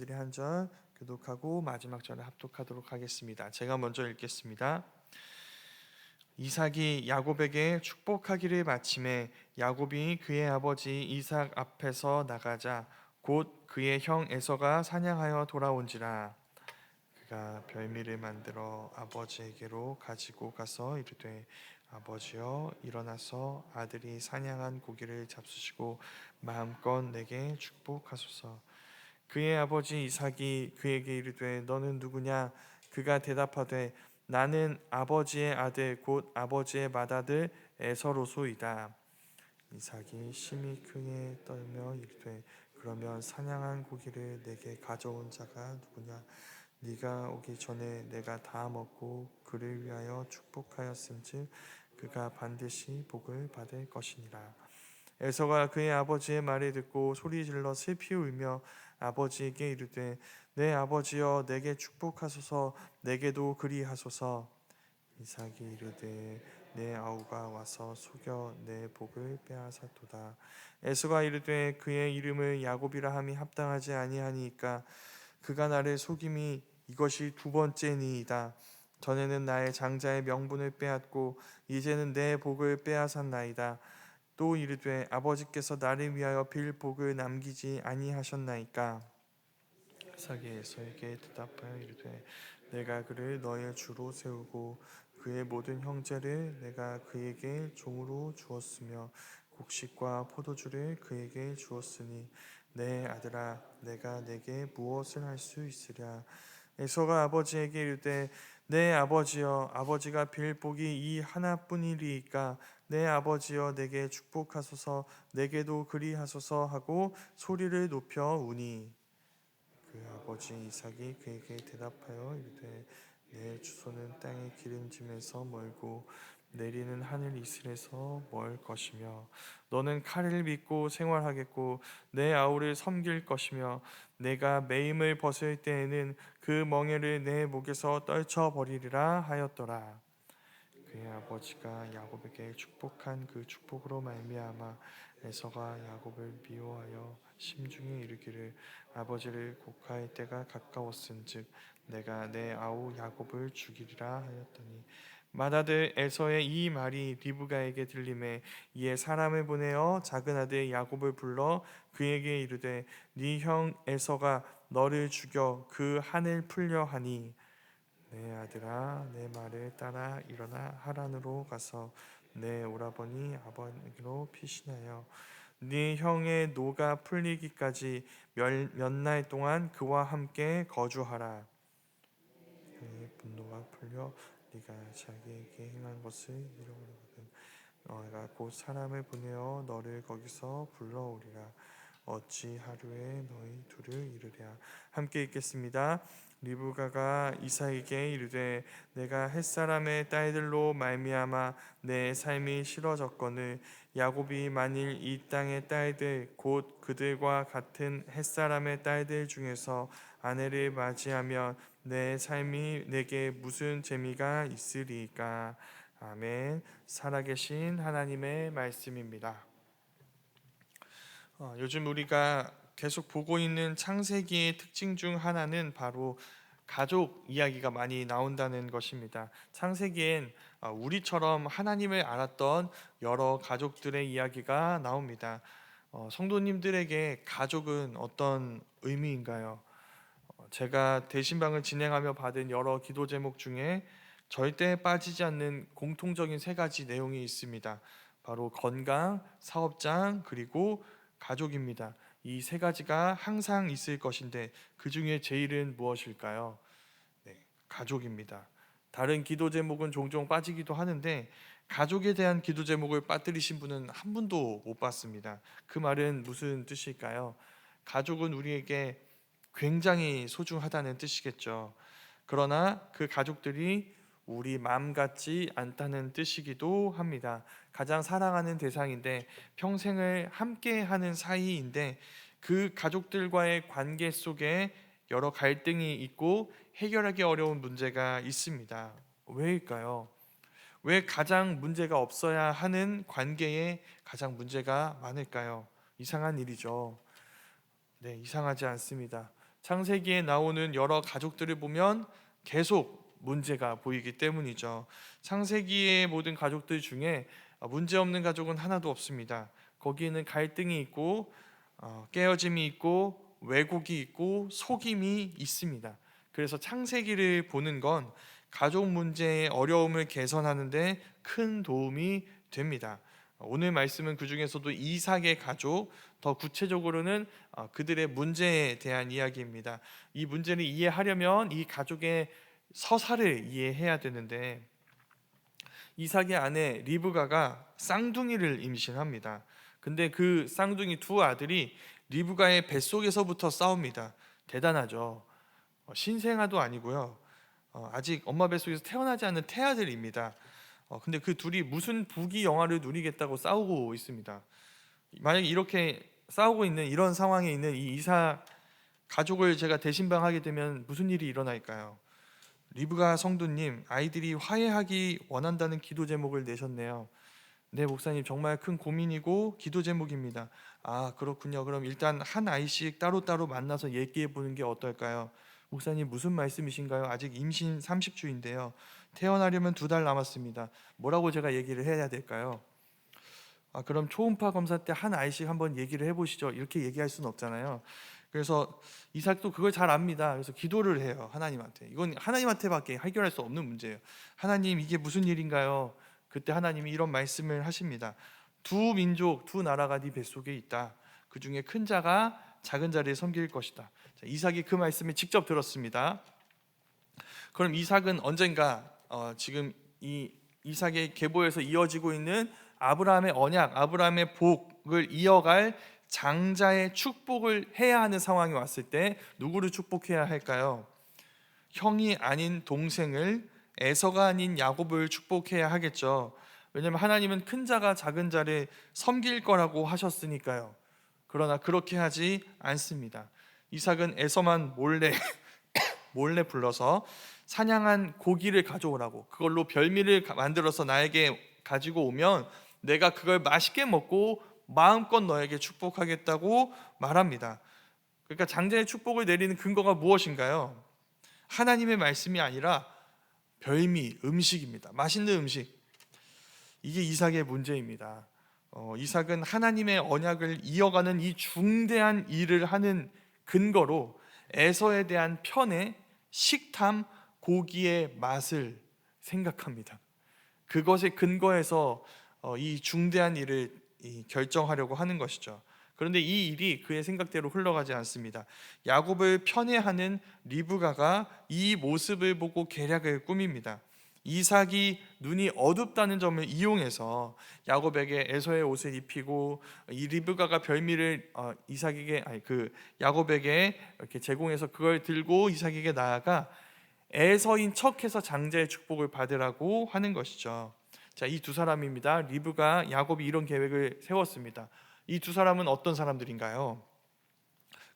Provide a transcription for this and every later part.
들이 한 절 교독하고 마지막 절에 합독하도록 하겠습니다. 제가 먼저 읽겠습니다. 이삭이 야곱에게 축복하기를 마침에 야곱이 그의 아버지 이삭 앞에서 나가자 곧 그의 형 에서가 사냥하여 돌아온지라. 그가 별미를 만들어 아버지에게로 가지고 가서 이르되 아버지여 일어나서 아들이 사냥한 고기를 잡수시고 마음껏 내게 축복하소서. 그의 아버지 이삭이 그에게 이르되 너는 누구냐? 그가 대답하되 나는 아버지의 아들 곧 아버지의 맏아들 에서로소이다. 이삭이 심히 크게 떨며 이르되 그러면 사냥한 고기를 내게 가져온 자가 누구냐? 네가 오기 전에 내가 다 먹고 그를 위하여 축복하였은즉 그가 반드시 복을 받을 것이니라. 에서가 그의 아버지의 말을 듣고 소리질러 슬피 울며 아버지에게 이르되 내 아버지여 내게 축복하소서. 내게도 그리하소서. 이삭이 이르되 내 아우가 와서 속여 내 복을 빼앗았도다. 에서가 이르되 그의 이름을 야곱이라 함이 합당하지 아니하니까 그가 나를 속임이 이것이 두 번째니이다. 전에는 나의 장자의 명분을 빼앗고 이제는 내 복을 빼앗았나이다. 또 이르되 아버지께서 나를 위하여 빌 복을 남기지 아니하셨나이까. 이삭이 에서에게 대답하여 이르되 내가 그를 너의 주로 세우고 그의 모든 형제를 내가 그에게 종으로 주었으며 곡식과 포도주를 그에게 주었으니 내 아들아 내가 내게 무엇을 할 수 있으랴. 에서가 아버지에게 이르되 내 아버지여 아버지가 빌 복이 이 하나뿐이리이까 내 아버지여 내게 축복하소서. 내게도 그리하소서 하고 소리를 높여 우니 그 아버지 이삭이 그에게 대답하여 이르되 내 주소는 땅의 기름짐에서 멀고 내리는 하늘 이슬에서 멀 것이며 너는 칼을 믿고 생활하겠고 내 아우를 섬길 것이며 내가 매임을 벗을 때에는 그 멍에를 내 목에서 떨쳐 버리리라 하였더라. 그의 아버지가 야곱에게 축복한 그 축복으로 말미암아 에서가 야곱을 미워하여 심중에 이르기를 아버지를 곡할 때가 가까웠은즉 내가 내 아우 야곱을 죽이리라 하였더니 맏아들 에서의 이 말이 리브가에게 들림에 이에 사람을 보내어 작은 아들 야곱을 불러 그에게 이르되 네 형 에서가 너를 죽여 그 한을 풀려 하니 내 아들아 내 말을 따라 일어나 하란으로 가서 내 오라버니 아버지로 피신하여 네 형의 노가 풀리기까지 몇 날 동안 그와 함께 거주하라. 그의 분노가 풀려 네가 자기에게 행한 것을 잃어버리거든 너가 곧 사람을 보내어 너를 거기서 불러오리라. 어찌 하루에 너희 둘을 이르랴. 함께 읽겠습니다. 리브가가 이삭에게 이르되 내가 햇사람의 딸들로 말미암아 내 삶이 싫어졌거늘 야곱이 만일 이 땅의 딸들 곧 그들과 같은 햇사람의 딸들 중에서 아내를 맞이하면 내 삶이 내게 무슨 재미가 있으리까. 아멘. 살아계신 하나님의 말씀입니다. 요즘 우리가 계속 보고 있는 창세기의 특징 중 하나는 바로 가족 이야기가 많이 나온다는 것입니다. 창세기엔 우리처럼 하나님을 알았던 여러 가족들의 이야기가 나옵니다. 성도님들에게 가족은 어떤 의미인가요? 제가 대신방을 진행하며 받은 여러 기도 제목 중에 절대 빠지지 않는 공통적인 세 가지 내용이 있습니다. 바로 건강, 사업장, 그리고 가족입니다. 이 세 가지가 항상 있을 것인데 그 중에 제일은 무엇일까요? 네, 가족입니다. 다른 기도 제목은 종종 빠지기도 하는데 가족에 대한 기도 제목을 빠뜨리신 분은 한 분도 못 봤습니다. 그 말은 무슨 뜻일까요? 가족은 우리에게 굉장히 소중하다는 뜻이겠죠. 그러나 그 가족들이 우리 마음 같지 않다는 뜻이기도 합니다. 가장 사랑하는 대상인데 평생을 함께하는 사이인데 그 가족들과의 관계 속에 여러 갈등이 있고 해결하기 어려운 문제가 있습니다. 왜일까요? 왜 가장 문제가 없어야 하는 관계에 가장 문제가 많을까요? 이상한 일이죠. 네, 이상하지 않습니다. 창세기에 나오는 여러 가족들을 보면 계속 문제가 보이기 때문이죠. 창세기의 모든 가족들 중에 문제 없는 가족은 하나도 없습니다. 거기에는 갈등이 있고 깨어짐이 있고 왜곡이 있고 속임이 있습니다. 그래서 창세기를 보는 건 가족 문제의 어려움을 개선하는 데 큰 도움이 됩니다. 오늘 말씀은 그 중에서도 이삭의 가족, 더 구체적으로는 그들의 문제에 대한 이야기입니다. 이 문제를 이해하려면 이 가족의 서사를 이해해야 되는데, 이삭의 아내 리브가가 쌍둥이를 임신합니다. 근데 그 쌍둥이 두 아들이 리브가의 뱃속에서부터 싸웁니다. 대단하죠. 신생아도 아니고요. 아직 엄마 뱃속에서 태어나지 않은 태아들입니다. 근데 그 둘이 무슨 부귀 영화를 누리겠다고 싸우고 있습니다. 만약에 이렇게 싸우고 있는 이런 상황에 있는 이 이삭 가족을 제가 대신방하게 되면 무슨 일이 일어날까요? 리브가 성도님, 아이들이 화해하기 원한다는 기도 제목을 내셨네요. 네, 목사님, 정말 큰 고민이고 기도 제목입니다. 아, 그렇군요. 그럼 일단 한 아이씩 따로따로 만나서 얘기해 보는 게 어떨까요? 목사님, 무슨 말씀이신가요? 아직 임신 30주인데요. 태어나려면 2달 남았습니다. 뭐라고 제가 얘기를 해야 될까요? 그럼 초음파 검사 때 한 아이씩 한번 얘기를 해보시죠. 이렇게 얘기할 수는 없잖아요. 그래서 이삭도 그걸 잘 압니다. 그래서 기도를 해요, 하나님한테. 이건 하나님한테밖에 해결할 수 없는 문제예요. 하나님, 이게 무슨 일인가요? 그때 하나님이 이런 말씀을 하십니다. 두 민족, 두 나라가 네 뱃속에 있다. 그 중에 큰 자가 작은 자를 섬길 것이다. 자, 이삭이 그 말씀을 직접 들었습니다. 그럼 이삭은 언젠가 지금 이 이삭의 계보에서 이어지고 있는 아브라함의 언약, 아브라함의 복을 이어갈 장자의 축복을 해야 하는 상황이 왔을 때 누구를 축복해야 할까요? 형이 아닌 동생을, 에서가 아닌 야곱을 축복해야 하겠죠. 왜냐하면 하나님은 큰 자가 작은 자를 섬길 거라고 하셨으니까요. 그러나 그렇게 하지 않습니다. 이삭은 에서만 몰래 불러서 사냥한 고기를 가져오라고, 그걸로 별미를 만들어서 나에게 가지고 오면 내가 그걸 맛있게 먹고 마음껏 너에게 축복하겠다고 말합니다. 그러니까 장자의 축복을 내리는 근거가 무엇인가요? 하나님의 말씀이 아니라 별미, 음식입니다. 맛있는 음식. 이게 이삭의 문제입니다. 이삭은 하나님의 언약을 이어가는 이 중대한 일을 하는 근거로 에서에 대한 편애, 식탐, 고기의 맛을 생각합니다. 그것에 근거해서 이 중대한 일을 결정하려고 하는 것이죠. 그런데 이 일이 그의 생각대로 흘러가지 않습니다. 야곱을 편애하는 리브가가 이 모습을 보고 계략을 꾸밉니다. 이삭이 눈이 어둡다는 점을 이용해서 야곱에게 에서의 옷을 입히고, 이 리브가가 별미를 야곱에게 이렇게 제공해서 그걸 들고 이삭에게 나아가 에서인 척해서 장자의 축복을 받으라고 하는 것이죠. 자, 이 두 사람입니다. 리브가, 야곱이 이런 계획을 세웠습니다. 이 두 사람은 어떤 사람들인가요?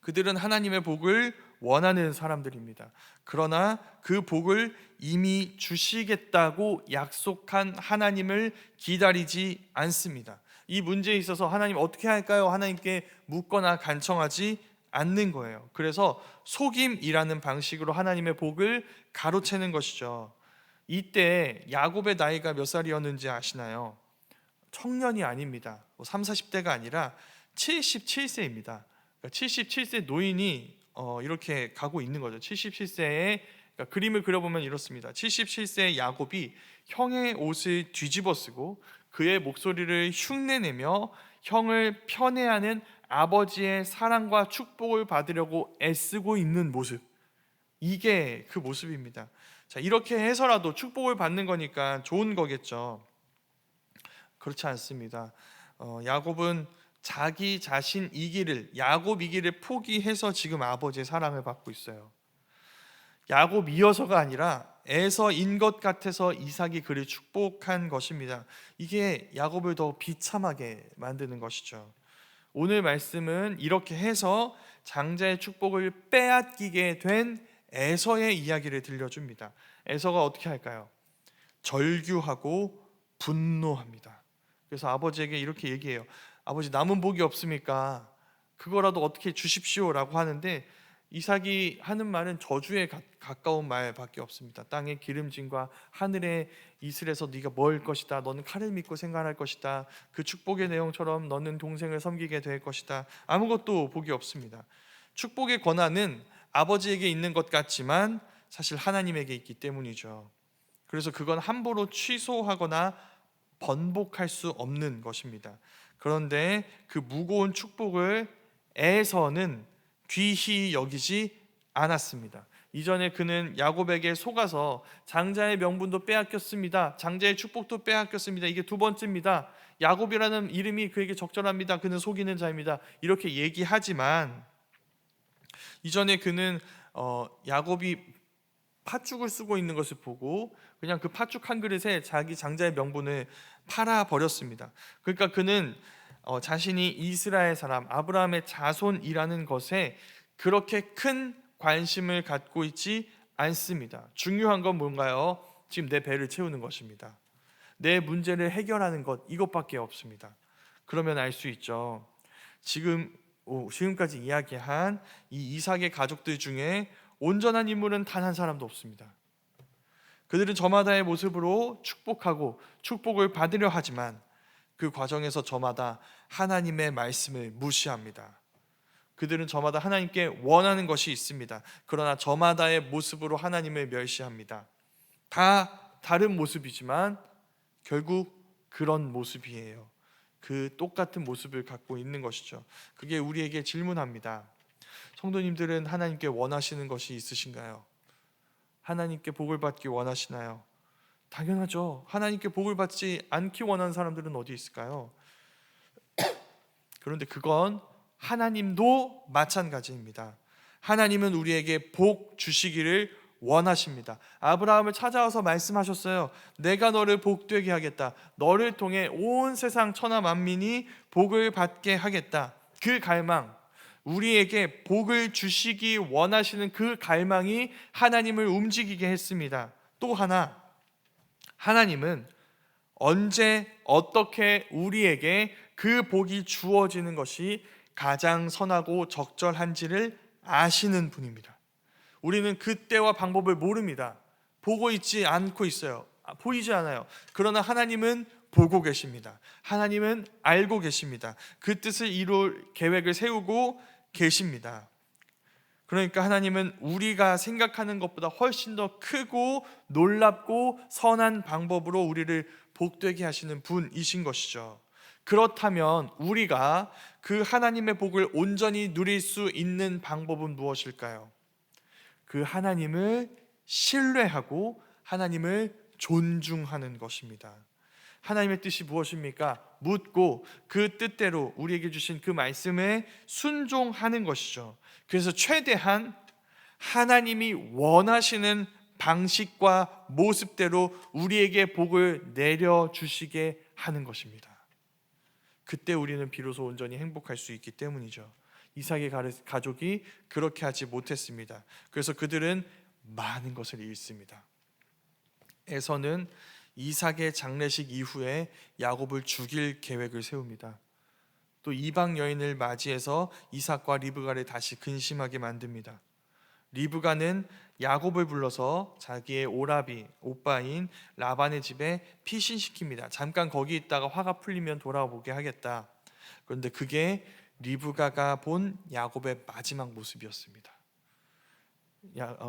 그들은 하나님의 복을 원하는 사람들입니다. 그러나 그 복을 이미 주시겠다고 약속한 하나님을 기다리지 않습니다. 이 문제에 있어서 하나님 어떻게 할까요? 하나님께 묻거나 간청하지 않는 거예요. 그래서 속임이라는 방식으로 하나님의 복을 가로채는 것이죠. 이때 야곱의 나이가 몇 살이었는지 아시나요? 청년이 아닙니다. 3, 40대가 아니라 77세입니다. 77세 노인이 이렇게 가고 있는 거죠. 77세의 그림을 그려보면 이렇습니다. 77세의 야곱이 형의 옷을 뒤집어 쓰고 그의 목소리를 흉내내며 형을 편애하는 아버지의 사랑과 축복을 받으려고 애쓰고 있는 모습, 이게 그 모습입니다. 자, 이렇게 해서라도 축복을 받는 거니까 좋은 거겠죠. 그렇지 않습니다. 야곱은 자기 자신 이기를, 야곱 이기를 포기해서 지금 아버지의 사랑을 받고 있어요. 야곱이어서가 아니라 에서인 것 같아서 이삭이 그를 축복한 것입니다. 이게 야곱을 더 비참하게 만드는 것이죠. 오늘 말씀은 이렇게 해서 장자의 축복을 빼앗기게 된 에서의 이야기를 들려줍니다. 에서가 어떻게 할까요? 절규하고 분노합니다. 그래서 아버지에게 이렇게 얘기해요. 아버지, 남은 복이 없습니까? 그거라도 어떻게 주십시오라고 하는데, 이삭이 하는 말은 저주에 가까운 말밖에 없습니다. 땅의 기름짐과 하늘의 이슬에서 네가 먹을 것이다. 너는 칼을 믿고 생활할 것이다. 그 축복의 내용처럼 너는 동생을 섬기게 될 것이다. 아무것도 복이 없습니다. 축복의 권한은 아버지에게 있는 것 같지만 사실 하나님에게 있기 때문이죠. 그래서 그건 함부로 취소하거나 번복할 수 없는 것입니다. 그런데 그 무거운 축복을 에서는 귀히 여기지 않았습니다. 이전에 그는 야곱에게 속아서 장자의 명분도 빼앗겼습니다. 장자의 축복도 빼앗겼습니다. 이게 두 번째입니다. 야곱이라는 이름이 그에게 적절합니다. 그는 속이는 자입니다. 이렇게 얘기하지만 이전에 그는 야곱이 팥죽을 쓰고 있는 것을 보고 그냥 그 팥죽 한 그릇에 자기 장자의 명분을 팔아 버렸습니다. 그러니까 그는 자신이 이스라엘 사람 아브라함의 자손이라는 것에 그렇게 큰 관심을 갖고 있지 않습니다. 중요한 건 뭔가요? 지금 내 배를 채우는 것입니다. 내 문제를 해결하는 것, 이것밖에 없습니다. 그러면 알 수 있죠. 지금까지 이야기한 이 이삭의 가족들 중에 온전한 인물은 단 한 사람도 없습니다. 그들은 저마다의 모습으로 축복하고 축복을 받으려 하지만 그 과정에서 저마다 하나님의 말씀을 무시합니다. 그들은 저마다 하나님께 원하는 것이 있습니다. 그러나 저마다의 모습으로 하나님을 멸시합니다. 다 다른 모습이지만 결국 그런 모습이에요. 그 똑같은 모습을 갖고 있는 것이죠. 그게 우리에게 질문합니다. 성도님들은 하나님께 원하시는 것이 있으신가요? 하나님께 복을 받기 원하시나요? 당연하죠. 하나님께 복을 받지 않기 원하는 사람들은 어디 있을까요? 그런데 그건 하나님도 마찬가지입니다. 하나님은 우리에게 복 주시기를 원하십니다. 아브라함을 찾아와서 말씀하셨어요. 내가 너를 복되게 하겠다. 너를 통해 온 세상 천하 만민이 복을 받게 하겠다. 그 갈망, 우리에게 복을 주시기 원하시는 그 갈망이 하나님을 움직이게 했습니다. 또 하나, 하나님은 언제 어떻게 우리에게 그 복이 주어지는 것이 가장 선하고 적절한지를 아시는 분입니다. 우리는 그때와 방법을 모릅니다. 보고 있지 않고 있어요. 보이지 않아요. 그러나 하나님은 보고 계십니다. 하나님은 알고 계십니다. 그 뜻을 이룰 계획을 세우고 계십니다. 그러니까 하나님은 우리가 생각하는 것보다 훨씬 더 크고 놀랍고 선한 방법으로 우리를 복되게 하시는 분이신 것이죠. 그렇다면 우리가 그 하나님의 복을 온전히 누릴 수 있는 방법은 무엇일까요? 그 하나님을 신뢰하고 하나님을 존중하는 것입니다. 하나님의 뜻이 무엇입니까? 묻고 그 뜻대로 우리에게 주신 그 말씀에 순종하는 것이죠. 그래서 최대한 하나님이 원하시는 방식과 모습대로 우리에게 복을 내려주시게 하는 것입니다. 그때 우리는 비로소 온전히 행복할 수 있기 때문이죠. 이삭의 가족이 그렇게 하지 못했습니다. 그래서 그들은 많은 것을 잃습니다. 에서는 이삭의 장례식 이후에 야곱을 죽일 계획을 세웁니다. 또 이방 여인을 맞이해서 이삭과 리브가를 다시 근심하게 만듭니다. 리브가는 야곱을 불러서 자기의 오라비, 오빠인 라반의 집에 피신시킵니다. 잠깐 거기 있다가 화가 풀리면 돌아오게 하겠다. 그런데 그게 리브가가 본 야곱의 마지막 모습이었습니다.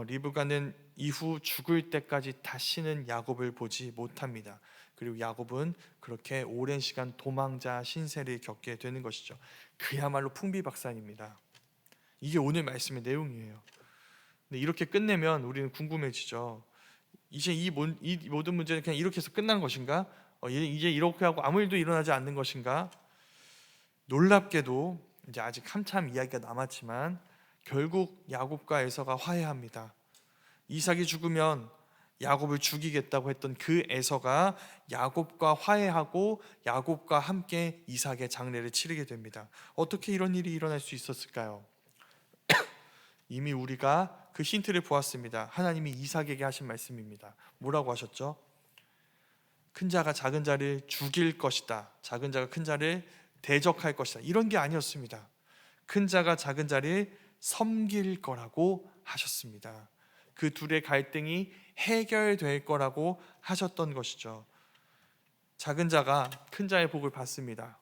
리브가는 이후 죽을 때까지 다시는 야곱을 보지 못합니다. 그리고 야곱은 그렇게 오랜 시간 도망자 신세를 겪게 되는 것이죠. 그야말로 풍비박산입니다. 이게 오늘 말씀의 내용이에요. 근데 이렇게 끝내면 우리는 궁금해지죠. 이제 이 모든 문제는 그냥 이렇게 해서 끝난 것인가? 이제 이렇게 하고 아무 일도 일어나지 않는 것인가? 놀랍게도 이제 아직 한참 이야기가 남았지만 결국 야곱과 에서가 화해합니다. 이삭이 죽으면 야곱을 죽이겠다고 했던 그 에서가 야곱과 화해하고 야곱과 함께 이삭의 장례를 치르게 됩니다. 어떻게 이런 일이 일어날 수 있었을까요? 이미 우리가 그 힌트를 보았습니다. 하나님이 이삭에게 하신 말씀입니다. 뭐라고 하셨죠? 큰 자가 작은 자를 죽일 것이다. 작은 자가 큰 자를 대적할 것이다. 이런 게 아니었습니다. 큰 자가 작은 자를 섬길 거라고 하셨습니다. 그 둘의 갈등이 해결될 거라고 하셨던 것이죠. 작은 자가 큰 자의 복을 받습니다.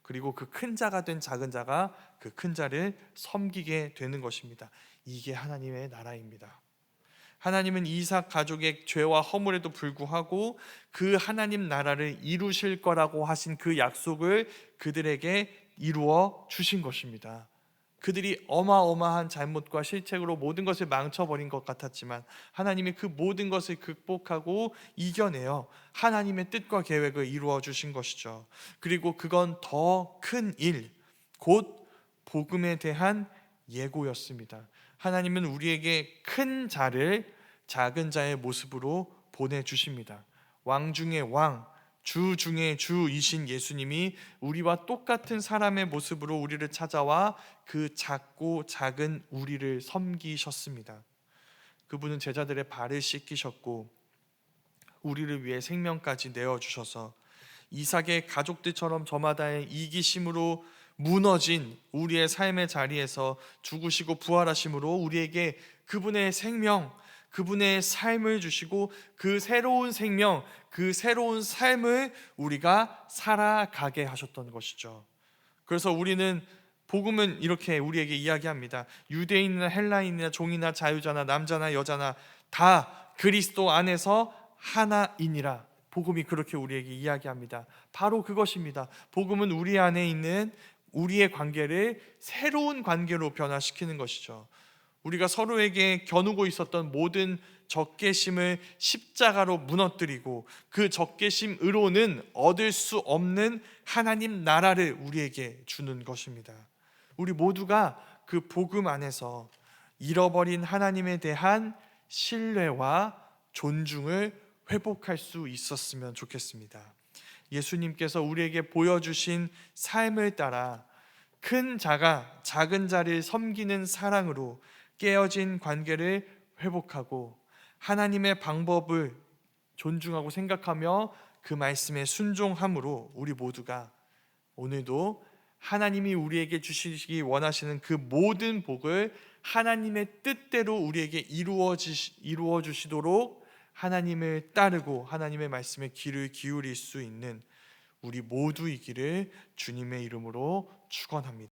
그리고 그 큰 자가 된 작은 자가 그 큰 자를 섬기게 되는 것입니다. 이게 하나님의 나라입니다. 하나님은 이삭 가족의 죄와 허물에도 불구하고 그 하나님 나라를 이루실 거라고 하신 그 약속을 그들에게 이루어 주신 것입니다. 그들이 어마어마한 잘못과 실책으로 모든 것을 망쳐버린 것 같았지만 하나님이 그 모든 것을 극복하고 이겨내어 하나님의 뜻과 계획을 이루어 주신 것이죠. 그리고 그건 더 큰 일, 곧 복음에 대한 예고였습니다. 하나님은 우리에게 큰 자를 작은 자의 모습으로 보내주십니다. 왕 중의 왕, 주 중의 주이신 예수님이 우리와 똑같은 사람의 모습으로 우리를 찾아와 그 작고 작은 우리를 섬기셨습니다. 그분은 제자들의 발을 씻기셨고 우리를 위해 생명까지 내어주셔서 이삭의 가족들처럼 저마다의 이기심으로 무너진 우리의 삶의 자리에서 죽으시고 부활하심으로 우리에게 그분의 생명, 그분의 삶을 주시고 그 새로운 생명, 그 새로운 삶을 우리가 살아가게 하셨던 것이죠. 그래서 우리는 복음은 이렇게 우리에게 이야기합니다. 유대인이나 헬라인이나 종이나 자유자나 남자나 여자나 다 그리스도 안에서 하나이니라. 복음이 그렇게 우리에게 이야기합니다. 바로 그것입니다. 복음은 우리 안에 있는 우리의 관계를 새로운 관계로 변화시키는 것이죠. 우리가 서로에게 겨누고 있었던 모든 적개심을 십자가로 무너뜨리고 그 적개심으로는 얻을 수 없는 하나님 나라를 우리에게 주는 것입니다. 우리 모두가 그 복음 안에서 잃어버린 하나님에 대한 신뢰와 존중을 회복할 수 있었으면 좋겠습니다. 예수님께서 우리에게 보여주신 삶을 따라 큰 자가 작은 자를 섬기는 사랑으로 깨어진 관계를 회복하고 하나님의 방법을 존중하고 생각하며 그 말씀에 순종함으로 우리 모두가 오늘도 하나님이 우리에게 주시기 원하시는 그 모든 복을 하나님의 뜻대로 우리에게 이루어 주시도록 하나님을 따르고 하나님의 말씀에 귀를 기울일 수 있는 우리 모두이기를 주님의 이름으로 축원합니다.